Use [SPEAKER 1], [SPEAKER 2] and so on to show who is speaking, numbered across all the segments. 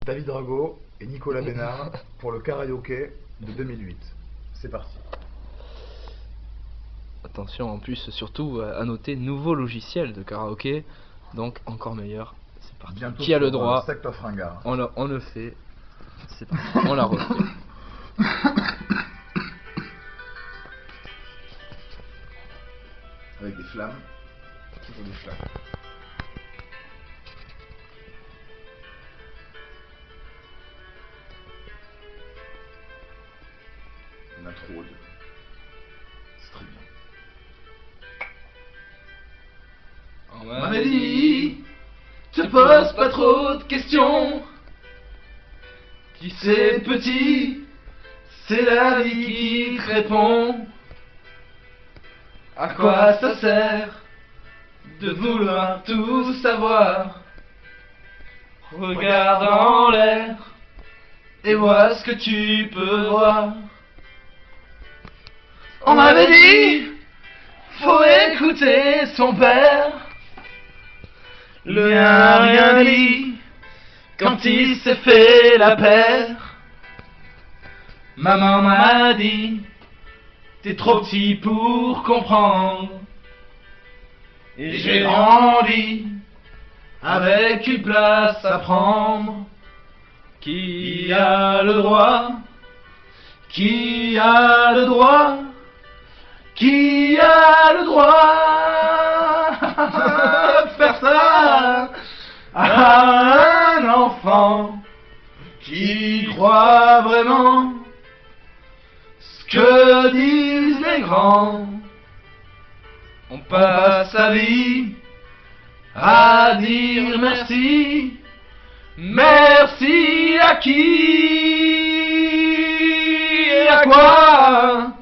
[SPEAKER 1] David Rago et Nicolas Bénard pour le karaoké de 2008. C'est parti.
[SPEAKER 2] Attention, en plus, surtout à noter, nouveau logiciel de karaoké, donc encore meilleur. C'est parti.
[SPEAKER 1] Bientôt
[SPEAKER 2] Qui a le
[SPEAKER 1] sur,
[SPEAKER 2] droit
[SPEAKER 1] Secteur Fringard.
[SPEAKER 2] on le fait. C'est parti. On la refait.
[SPEAKER 1] Avec des flammes. Toujours des flammes. On a trop de... C'est très bien.
[SPEAKER 2] On m'avait dit, te pose pas trop de questions. Qui c'est petit, c'est la vie qui te répond. À quoi ça sert de vouloir tout savoir? Regarde en l'air et vois ce que tu peux voir. On m'avait dit, faut écouter son père. Le mien n'a rien dit quand il s'est fait la paire. Maman m'a dit, t'es trop petit pour comprendre. Et j'ai grandi avec une place à prendre. Qui a le droit? Qui a le droit? Qui a le droit de faire ça à un enfant qui croit vraiment ce que disent les grands? On passe sa vie à dire merci. Merci à qui et à quoi?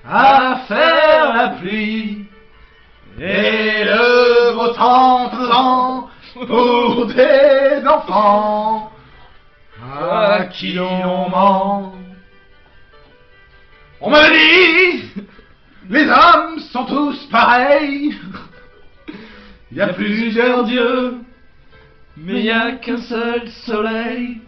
[SPEAKER 2] À faire la pluie et le beau temps pour des enfants à qui l'on ment. On m'a dit, les hommes sont tous pareils. Il y a plusieurs dieux, mais il n'y a qu'un seul soleil.